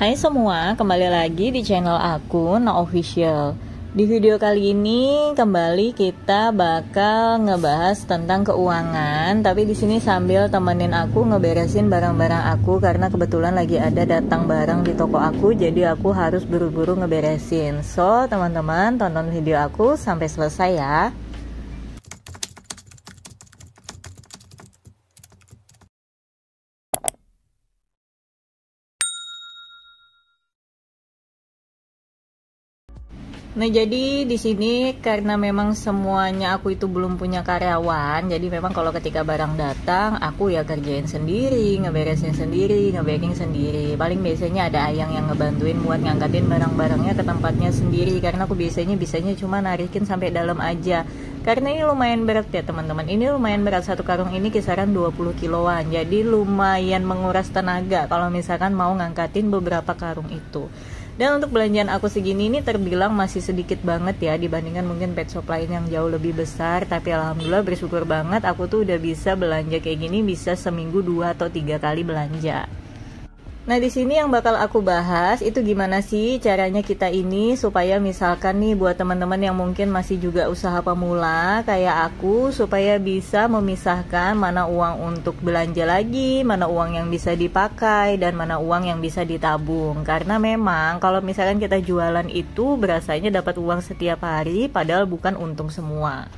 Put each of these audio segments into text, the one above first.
Hai semua, kembali lagi di channel aku, No Official. Di video kali ini kembali kita bakal ngebahas tentang keuangan, tapi di sini sambil temenin aku ngeberesin barang-barang aku karena kebetulan lagi ada datang barang di toko aku, jadi aku harus buru-buru ngeberesin. So, teman-teman tonton video aku sampai selesai ya. Nah, jadi di sini karena memang semuanya aku itu belum punya karyawan, jadi memang kalau ketika barang datang, aku ya kerjain sendiri, ngeberesin sendiri, nge-packing sendiri. Paling biasanya ada Ayang yang ngebantuin buat ngangkatin barang-barangnya ke tempatnya sendiri, karena aku bisanya cuma narikin sampai dalam aja. Karena ini lumayan berat ya teman-teman, ini lumayan berat, satu karung ini kisaran 20 kiloan, jadi lumayan menguras tenaga kalau misalkan mau ngangkatin beberapa karung itu. Dan untuk belanjaan aku segini ini terbilang masih sedikit banget ya dibandingkan mungkin pet shop lain yang jauh lebih besar. Tapi alhamdulillah bersyukur banget aku tuh udah bisa belanja kayak gini, bisa seminggu 2 atau 3 kali belanja. Nah, di sini yang bakal aku bahas itu gimana sih caranya kita ini supaya misalkan nih buat teman-teman yang mungkin masih juga usaha pemula kayak aku, supaya bisa memisahkan mana uang untuk belanja lagi, mana uang yang bisa dipakai, dan mana uang yang bisa ditabung. Karena memang kalau misalkan kita jualan itu berasanya dapat uang setiap hari, padahal bukan untung semua.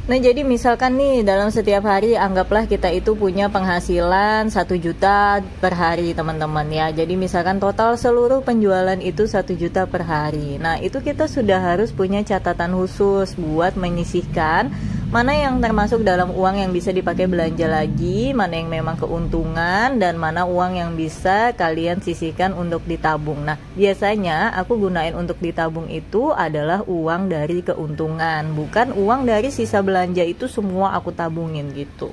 Nah, jadi misalkan nih dalam setiap hari anggaplah kita itu punya penghasilan 1 juta per hari teman-teman ya. Jadi misalkan total seluruh penjualan itu 1 juta per hari. Nah, itu kita sudah harus punya catatan khusus buat menyisihkan mana yang termasuk dalam uang yang bisa dipakai belanja lagi, mana yang memang keuntungan, dan mana uang yang bisa kalian sisihkan untuk ditabung. Nah, biasanya aku gunain untuk ditabung itu adalah uang dari keuntungan, bukan uang dari sisa belanja itu semua aku tabungin gitu.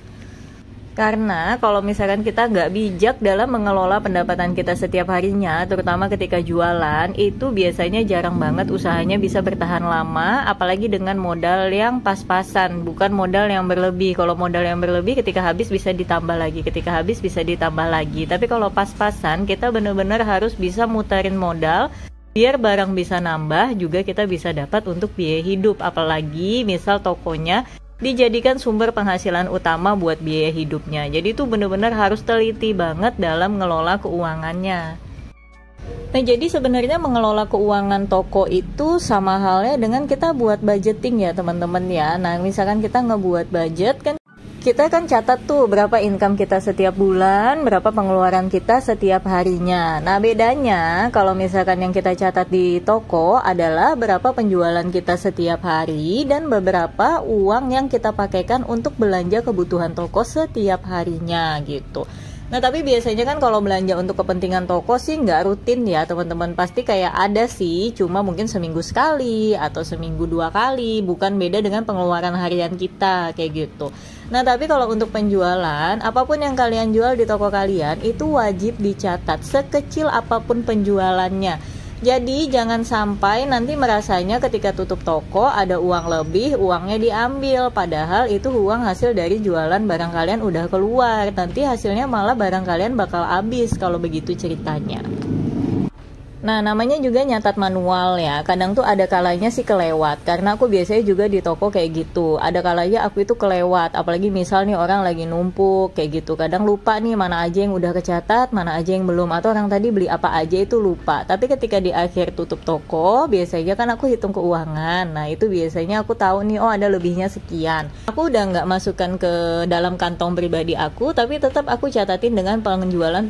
Karena kalau misalkan kita nggak bijak dalam mengelola pendapatan kita setiap harinya, terutama ketika jualan, itu biasanya jarang banget usahanya bisa bertahan lama, apalagi dengan modal yang pas-pasan, bukan modal yang berlebih. Kalau modal yang berlebih ketika habis bisa ditambah lagi, ketika habis bisa ditambah lagi. Tapi kalau pas-pasan, kita benar-benar harus bisa muterin modal, biar barang bisa nambah, juga kita bisa dapat untuk biaya hidup. Apalagi misal tokonya dijadikan sumber penghasilan utama buat biaya hidupnya. Jadi itu benar-benar harus teliti banget dalam ngelola keuangannya. Nah, jadi sebenarnya mengelola keuangan toko itu sama halnya dengan kita buat budgeting ya teman-teman ya. Nah, misalkan kita ngebuat budget kan, kita kan catat tuh berapa income kita setiap bulan, berapa pengeluaran kita setiap harinya. Nah, bedanya kalau misalkan yang kita catat di toko adalah berapa penjualan kita setiap hari dan beberapa uang yang kita pakaikan untuk belanja kebutuhan toko setiap harinya gitu. Nah, tapi biasanya kan kalau belanja untuk kepentingan toko sih nggak rutin ya teman-teman. Pasti kayak ada sih, cuma mungkin seminggu sekali atau seminggu 2 kali. Bukan beda dengan pengeluaran harian kita kayak gitu. Nah, tapi kalau untuk penjualan, apapun yang kalian jual di toko kalian itu wajib dicatat sekecil apapun penjualannya. Jadi jangan sampai nanti merasanya ketika tutup toko ada uang lebih, uangnya diambil. Padahal itu uang hasil dari jualan barang kalian udah keluar. Nanti hasilnya malah barang kalian bakal habis kalau begitu ceritanya. Nah, namanya juga nyatat manual ya. Kadang tuh ada kalanya sih kelewat. Karena aku biasanya juga di toko kayak gitu. Ada kalanya aku itu kelewat. Apalagi misal nih orang lagi numpuk kayak gitu. Kadang lupa nih mana aja yang udah kecatat, mana aja yang belum. Atau orang tadi beli apa aja itu lupa. Tapi ketika di akhir tutup toko, biasanya kan aku hitung keuangan. Nah, itu biasanya aku tahu nih, oh ada lebihnya sekian. Aku udah nggak masukkan ke dalam kantong pribadi aku, tapi tetap aku catatin dengan penjualan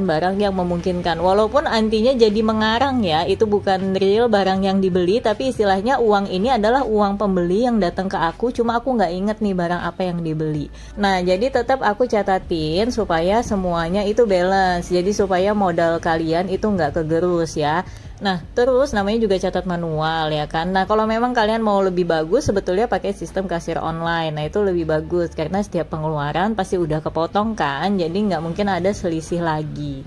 barang yang memungkinkan. Walaupun antinya jadi mengarang ya, itu bukan real barang yang dibeli, tapi istilahnya uang ini adalah uang pembeli yang datang ke aku, cuma aku nggak inget nih barang apa yang dibeli. Nah, jadi tetap aku catatin supaya semuanya itu balance, jadi supaya modal kalian itu nggak kegerus ya. Nah, terus namanya juga catat manual ya kan. Nah, kalau memang kalian mau lebih bagus, sebetulnya pakai sistem kasir online. Nah, itu lebih bagus karena setiap pengeluaran pasti udah kepotong kan, jadi nggak mungkin ada selisih lagi.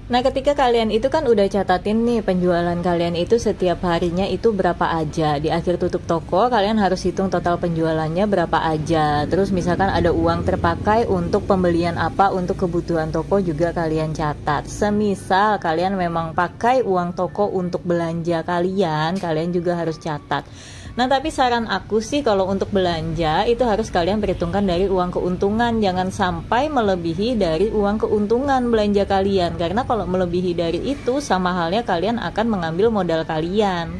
Nah, ketika kalian itu kan udah catatin nih penjualan kalian itu setiap harinya itu berapa aja. Di akhir tutup toko, kalian harus hitung total penjualannya berapa aja. Terus misalkan ada uang terpakai untuk pembelian apa, untuk kebutuhan toko juga kalian catat. Semisal kalian memang pakai uang toko untuk belanja kalian juga harus catat. Nah, tapi saran aku sih kalau untuk belanja itu harus kalian perhitungkan dari uang keuntungan, jangan sampai melebihi dari uang keuntungan belanja kalian, karena kalau melebihi dari itu sama halnya kalian akan mengambil modal kalian.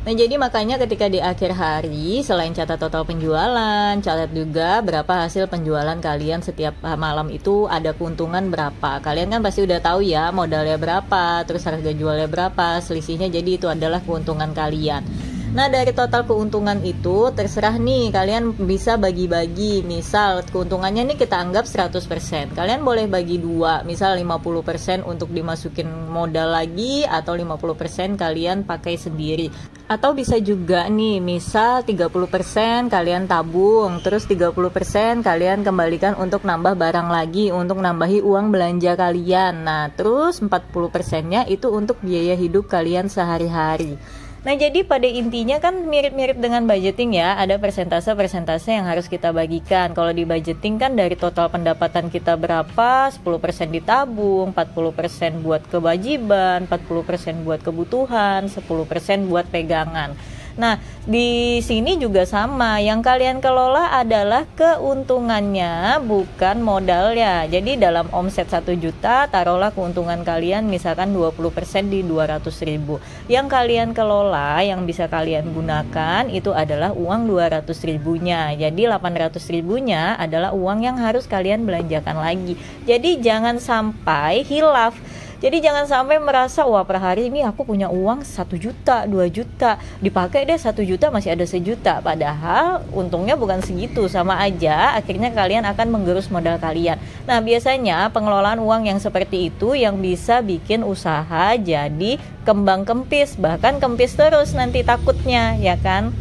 Nah, jadi makanya ketika di akhir hari selain catat total penjualan, catat juga berapa hasil penjualan kalian setiap malam itu ada keuntungan berapa. Kalian kan pasti udah tahu ya modalnya berapa, terus harga jualnya berapa, selisihnya, jadi itu adalah keuntungan kalian. Nah, dari total keuntungan itu terserah nih, kalian bisa bagi-bagi. Misal keuntungannya nih kita anggap 100%. Kalian boleh bagi dua, misal 50% untuk dimasukin modal lagi, atau 50% kalian pakai sendiri. Atau bisa juga nih, misal 30% kalian tabung, terus 30% kalian kembalikan untuk nambah barang lagi, untuk nambahi uang belanja kalian. Nah, terus 40%-nya itu untuk biaya hidup kalian sehari-hari. Nah, jadi pada intinya kan mirip-mirip dengan budgeting ya, ada persentase-persentase yang harus kita bagikan. Kalau di budgeting kan dari total pendapatan kita berapa, 10% ditabung, 40% buat kewajiban, 40% buat kebutuhan, 10% buat pegangan. Nah, di sini juga sama, yang kalian kelola adalah keuntungannya, bukan modalnya. Jadi dalam omset 1 juta, taruhlah keuntungan kalian misalkan 20% di 200.000. Yang kalian kelola, yang bisa kalian gunakan itu adalah uang 200.000-nya. Jadi 800.000-nya adalah uang yang harus kalian belanjakan lagi. Jadi jangan sampai hilaf. Jadi jangan sampai merasa, wah per hari ini aku punya uang 1 juta, 2 juta, dipakai deh 1 juta masih ada 1 juta. Padahal untungnya bukan segitu, sama aja akhirnya kalian akan menggerus modal kalian. Nah, biasanya pengelolaan uang yang seperti itu yang bisa bikin usaha jadi kembang kempis, bahkan kempis terus nanti takutnya, ya kan?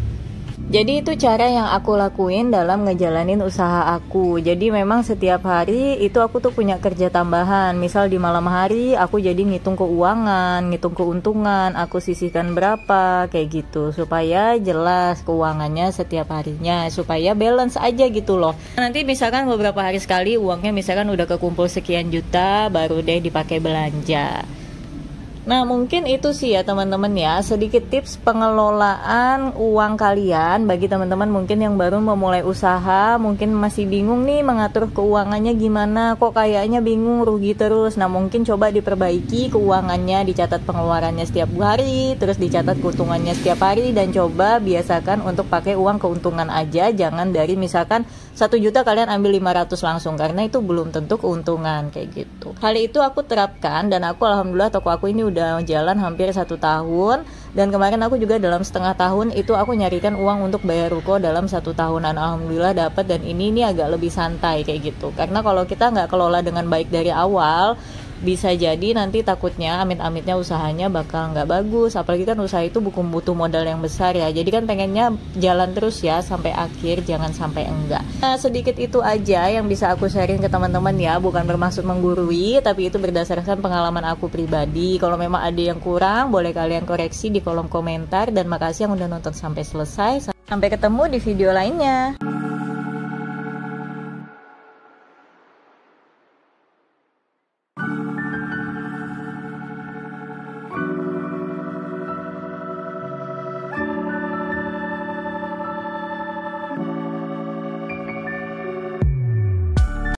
Jadi itu cara yang aku lakuin dalam ngejalanin usaha aku. Jadi memang setiap hari itu aku tuh punya kerja tambahan. Misal di malam hari aku jadi ngitung keuangan, ngitung keuntungan, aku sisihkan berapa, kayak gitu. Supaya jelas keuangannya setiap harinya, supaya balance aja gitu loh. Nanti misalkan beberapa hari sekali uangnya misalkan udah kekumpul sekian juta, baru deh dipakai belanja. Nah, mungkin itu sih ya teman-teman ya, sedikit tips pengelolaan uang kalian bagi teman-teman mungkin yang baru memulai usaha, mungkin masih bingung nih mengatur keuangannya gimana, kok kayaknya bingung, rugi terus. Nah, mungkin coba diperbaiki keuangannya, dicatat pengeluarannya setiap hari, terus dicatat keuntungannya setiap hari, dan coba biasakan untuk pakai uang keuntungan aja, jangan dari misalkan 1 juta kalian ambil 500 langsung, karena itu belum tentu keuntungan, kayak gitu. Hal itu aku terapkan, dan aku alhamdulillah toko aku ini udah jalan hampir 1 tahun, dan kemarin aku juga dalam setengah tahun itu aku nyarikan uang untuk bayar ruko dalam 1 tahunan, alhamdulillah dapat. Dan ini agak lebih santai kayak gitu, karena kalau kita nggak kelola dengan baik dari awal, bisa jadi nanti takutnya amit-amitnya usahanya bakal nggak bagus, apalagi kan usaha itu butuh modal yang besar ya. Jadi kan pengennya jalan terus ya sampai akhir, jangan sampai enggak. Nah, sedikit itu aja yang bisa aku sharing ke teman-teman ya, bukan bermaksud menggurui, tapi itu berdasarkan pengalaman aku pribadi. Kalau memang ada yang kurang, boleh kalian koreksi di kolom komentar, dan makasih yang udah nonton sampai selesai. Sampai ketemu di video lainnya.